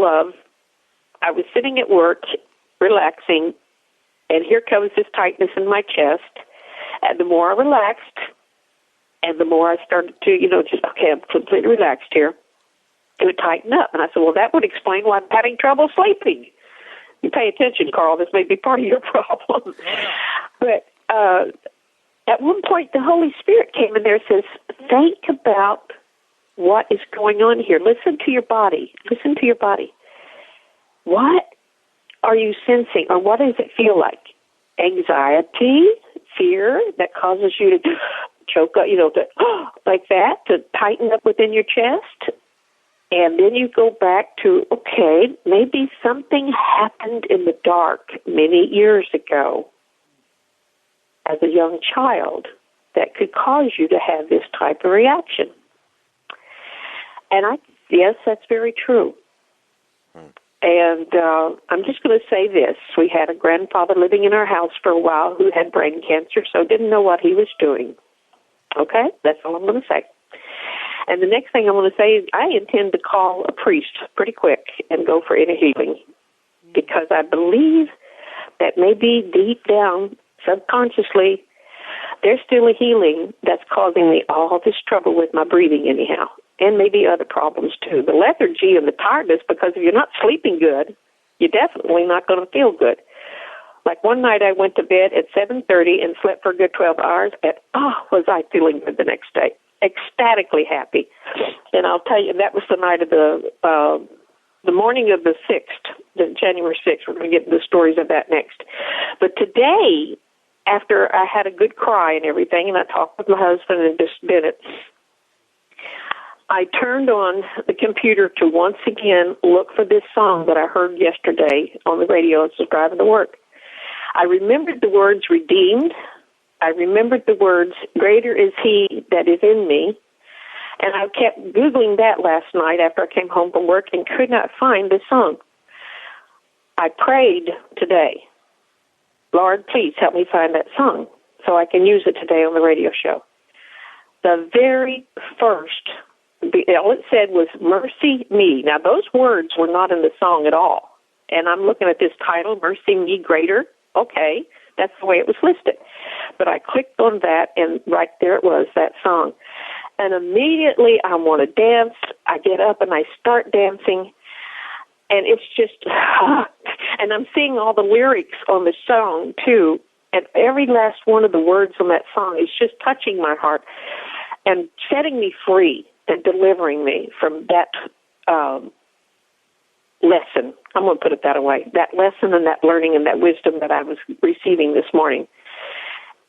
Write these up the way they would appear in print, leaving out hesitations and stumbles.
love, I was sitting at work, relaxing, and here comes this tightness in my chest. And the more I relaxed, and the more I started to, just, okay, I'm completely relaxed here, it would tighten up. And I said, well, that would explain why I'm having trouble sleeping. You pay attention, Carl. This may be part of your problem. But at one point, the Holy Spirit came in there and says, think about what is going on here. Listen to your body. Listen to your body. What are you sensing, or what does it feel like? Anxiety, fear that causes you to choke up, like that, to tighten up within your chest. And then you go back to, okay, maybe something happened in the dark many years ago as a young child that could cause you to have this type of reaction. And yes, that's very true. And I'm just going to say this. We had a grandfather living in our house for a while who had brain cancer, so didn't know what he was doing. Okay? That's all I'm going to say. And the next thing I want to say is I intend to call a priest pretty quick and go for inner healing, because I believe that maybe deep down, subconsciously, there's still a healing that's causing me all this trouble with my breathing anyhow, and maybe other problems too. The lethargy and the tiredness, because if you're not sleeping good, you're definitely not going to feel good. Like one night I went to bed at 7:30 and slept for a good 12 hours, and was I feeling good the next day. Ecstatically happy. And I'll tell you, that was the night of the morning of the 6th, the January 6th. We're going to get into the stories of that next. But today, after I had a good cry and everything, and I talked with my husband and just did it, I turned on the computer to once again look for this song that I heard yesterday on the radio as I was driving to work. I remembered the words redeemed. I remembered the words, greater is he that is in me. And I kept Googling that last night after I came home from work and could not find this song. I prayed today, Lord, please help me find that song so I can use it today on the radio show. The very first, all it said was, mercy me. Now, those words were not in the song at all. And I'm looking at this title, Mercy Me Greater. Okay, that's the way it was listed. But I clicked on that, and right there it was, that song. And immediately I want to dance. I get up and I start dancing. And it's just, and I'm seeing all the lyrics on the song, too. And every last one of the words on that song is just touching my heart and setting me free and delivering me from that lesson. I'm going to put it that way. That lesson and that learning and that wisdom that I was receiving this morning.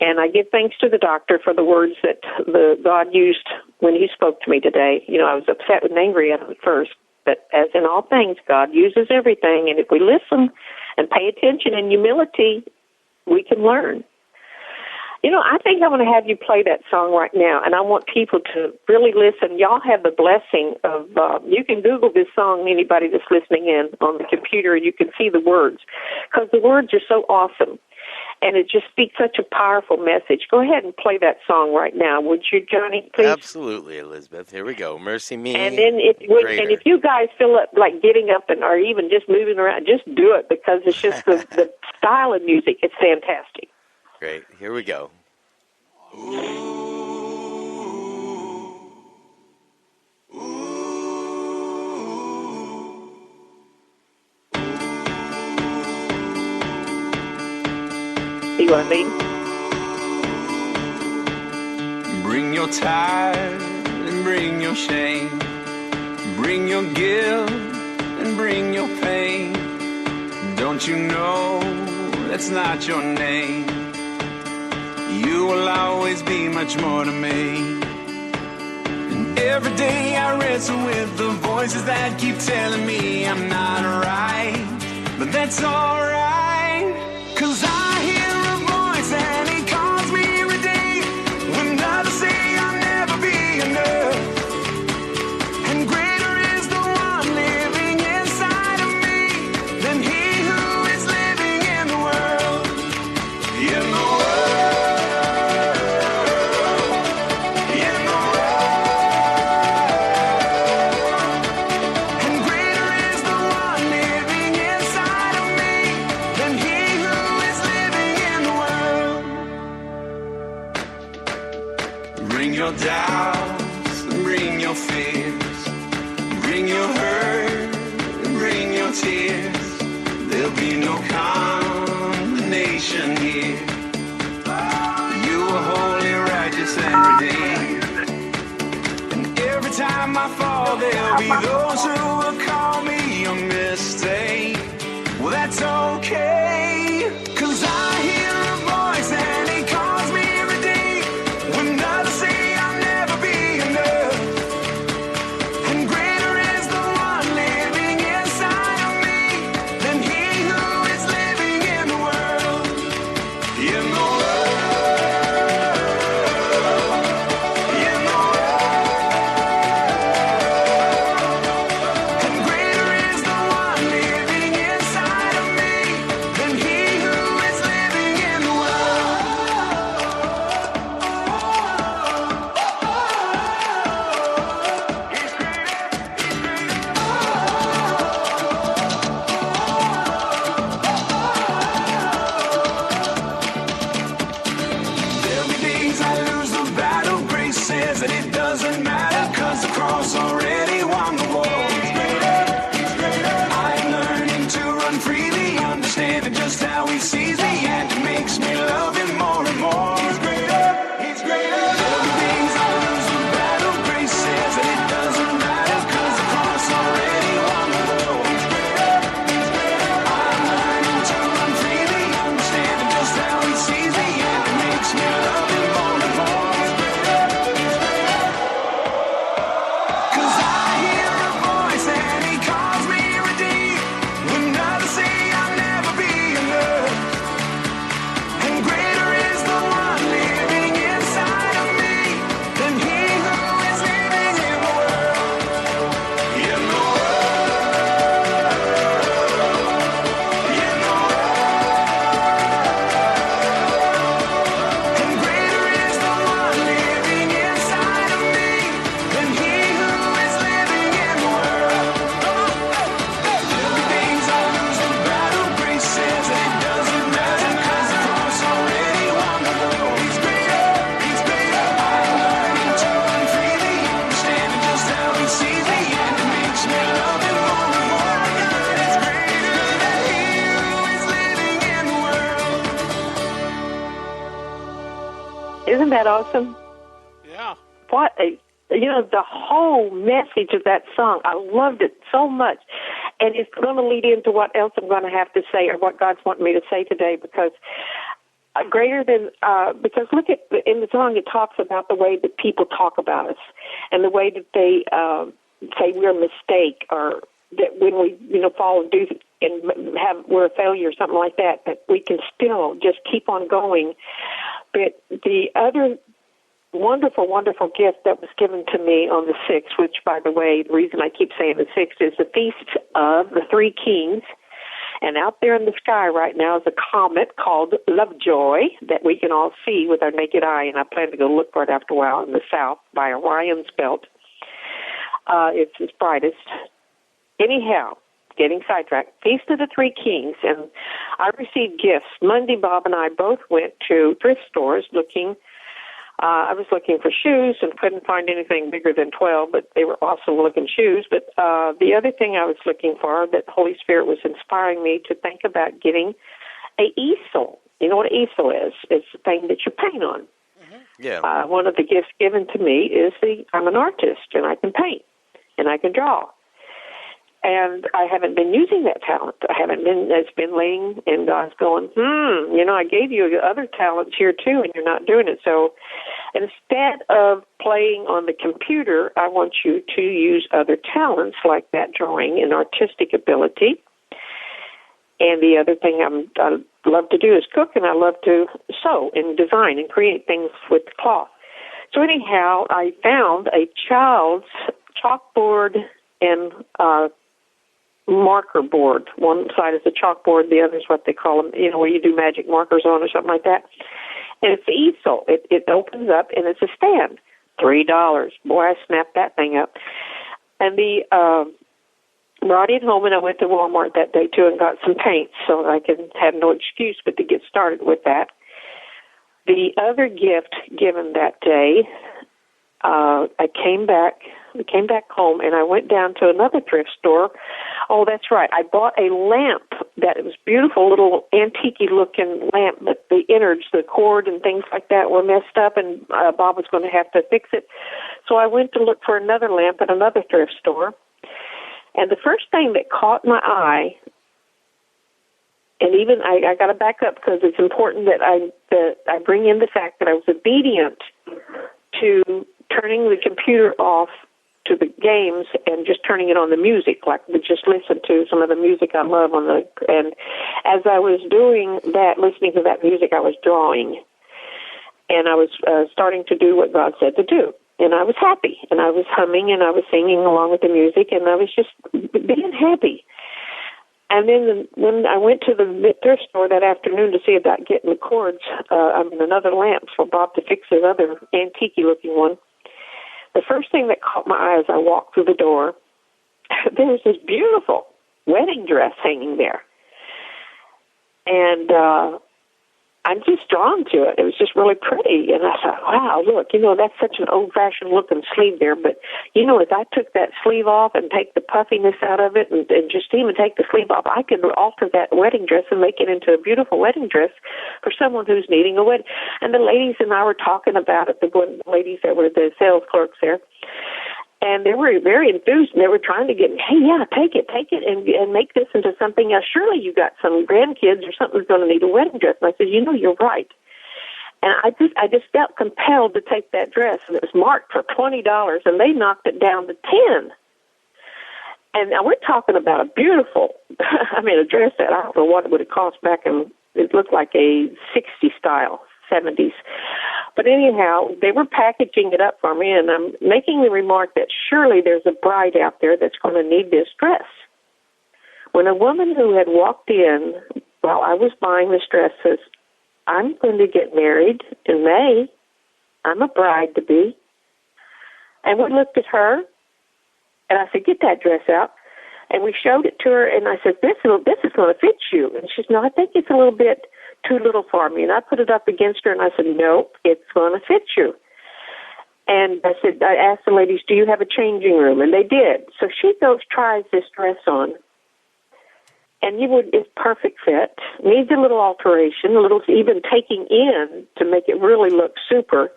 And I give thanks to the doctor for the words that God used when he spoke to me today. I was upset and angry at him at first, but as in all things, God uses everything. And if we listen and pay attention in humility, we can learn. I think I'm going to have you play that song right now, and I want people to really listen. Y'all have the blessing of, you can Google this song, anybody that's listening in on the computer, and you can see the words, because the words are so awesome, and it just speaks such a powerful message. Go ahead and play that song right now, would you, Johnny, please? Absolutely, Elizabeth. Here we go. Mercy Me. And then if you guys feel like getting up or even just moving around, just do it, because it's just the style of music. It's fantastic. Great. Here we go. See what I mean? Bring your tithe and bring your shame. Bring your guilt and bring your pain. Don't you know that's not your name? You will always be much more to me. And every day I wrestle with the voices that keep telling me I'm not right. But that's alright, 'cause I hear a voice and he calls me every day. When others say I'll never be enough. And greater is the one living inside of me than he who is living in the world. In the world. fall. There'll be those who will call me a mistake. Well, that's okay, 'cause I hear a voice and he calls me every day. When others say I'll never be enough, and greater is the one living inside of me than he who is living in the world. In the Isn't that awesome? Yeah. What a, the whole message of that song, I loved it so much. And it's going to lead into what else I'm going to have to say or what God's wanting me to say today, because because look at, in the song it talks about the way that people talk about us and the way that they say we're a mistake, or that when we, fall and do and we're a failure or something like that, that we can still just keep on going. But the other wonderful, wonderful gift that was given to me on the 6th, which, by the way, the reason I keep saying the 6th is the Feast of the Three Kings. And out there in the sky right now is a comet called Lovejoy that we can all see with our naked eye, and I plan to go look for it after a while in the south by Orion's belt. It's its brightest. Anyhow, getting sidetracked, Feast of the Three Kings, and I received gifts. Monday, Bob and I both went to thrift stores looking. I was looking for shoes and couldn't find anything bigger than 12, but they were awesome-looking shoes. But the other thing I was looking for, that the Holy Spirit was inspiring me to think about getting an easel. You know what an easel is? It's the thing that you paint on. Mm-hmm. Yeah. One of the gifts given to me is I'm an artist, and I can paint, and I can draw. And I haven't been using that talent. It's been laying, and God's going, I gave you other talents here too, and you're not doing it. So instead of playing on the computer, I want you to use other talents like that drawing and artistic ability. And the other thing I love to do is cook, and I love to sew and design and create things with cloth. So anyhow, I found a child's chalkboard and marker board. One side is a chalkboard, the other is what they call them, where you do magic markers on or something like that. And it's the easel. It opens up, and it's a stand. $3. Boy, I snapped that thing up. And brought it home, and I went to Walmart that day, too, and got some paint, so I had no excuse but to get started with that. The other gift given that day, I came back home, and I went down to another thrift store. Oh, that's right. I bought a lamp that it was beautiful little antique-looking lamp, but the innards, the cord and things like that were messed up, and Bob was going to have to fix it. So I went to look for another lamp at another thrift store, and the first thing that caught my eye, and even I got to back up because it's important that I bring in the fact that I was obedient to turning the computer off to the games and just turning it on the music, like we just listened to some of the music I love and as I was doing that, listening to that music, I was drawing, and I was starting to do what God said to do, and I was happy, and I was humming, and I was singing along with the music, and I was just being happy. And then when I went to the thrift store that afternoon to see about getting the cords, another lamp for Bob to fix his other antique-looking one, the first thing that caught my eye as I walked through the door, there was this beautiful wedding dress hanging there. And I'm just drawn to it. It was just really pretty. And I thought, wow, look, that's such an old-fashioned looking sleeve there. But, if I took that sleeve off and take the puffiness out of it and just even take the sleeve off, I could alter that wedding dress and make it into a beautiful wedding dress for someone who's needing a wedding. And the ladies and I were talking about it, the ladies that were the sales clerks there. And they were very enthused, and they were trying to get, hey, yeah, take it, and make this into something else. Surely you got some grandkids or something who's going to need a wedding dress. And I said, you're right. And I just felt compelled to take that dress, and it was marked for $20, and they knocked it down to $10. And now we're talking about a beautiful, a dress that I don't know what it would have cost back in, it looked like a 60s style, 70s. But anyhow, they were packaging it up for me, and I'm making the remark that surely there's a bride out there that's going to need this dress. When a woman who had walked in while I was buying this dress says, I'm going to get married in May. I'm a bride-to-be. And we looked at her, and I said, get that dress out. And we showed it to her, and I said, this is going to fit you. And she said, no, I think it's a little bit too little for me. And I put it up against her, and I said, nope, it's going to fit you. And I asked the ladies, do you have a changing room? And they did. So she tries this dress on. And it's perfect fit. Needs a little alteration, a little even taking in to make it really look super.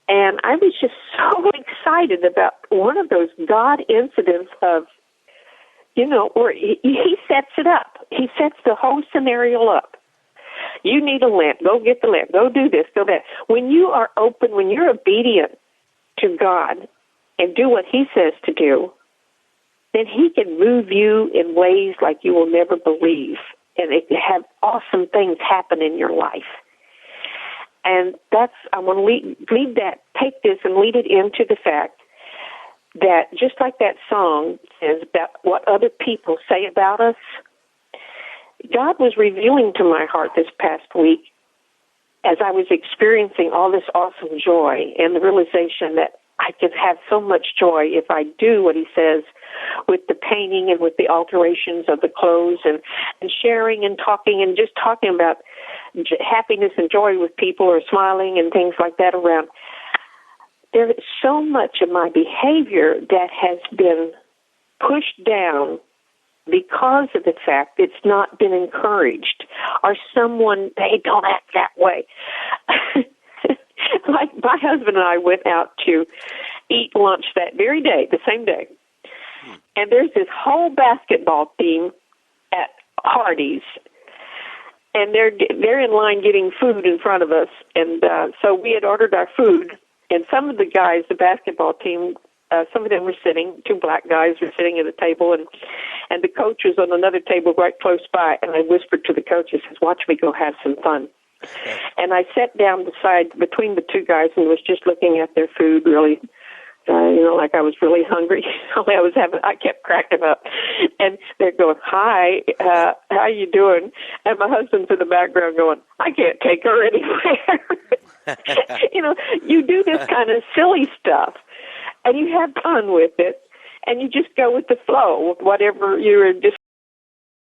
And I was just so excited about one of those God incidents of, where he sets it up. He sets the whole scenario up. You need a lamp. Go get the lamp. Go do this. Go that. When you are open, when you're obedient to God and do what he says to do, then he can move you in ways like you will never believe. And it can have awesome things happen in your life. And I want to lead that, take this and lead it into the fact that just like that song says about what other people say about us, God was revealing to my heart this past week as I was experiencing all this awesome joy and the realization that I can have so much joy if I do what he says with the painting and with the alterations of the clothes and sharing and just talking about happiness and joy with people or smiling and things like that around. There is so much of my behavior that has been pushed down because of the fact it's not been encouraged or they don't act that way. Like my husband and I went out to eat lunch that very day, the same day. And there's this whole basketball team at Hardee's, and they're in line getting food in front of us. And so we had ordered our food, and some of the guys, the basketball team, some of them were sitting, two black guys were sitting at a table, and the coach was on another table right close by, and I whispered to the coach, I says, watch me go have some fun. And I sat down between the two guys and was just looking at their food really, like I was really hungry. I kept cracking up. And they're going, hi, how you doing? And my husband's in the background going, I can't take her anywhere. You do this kind of silly stuff, and you have fun with it, and you just go with the flow, whatever you're just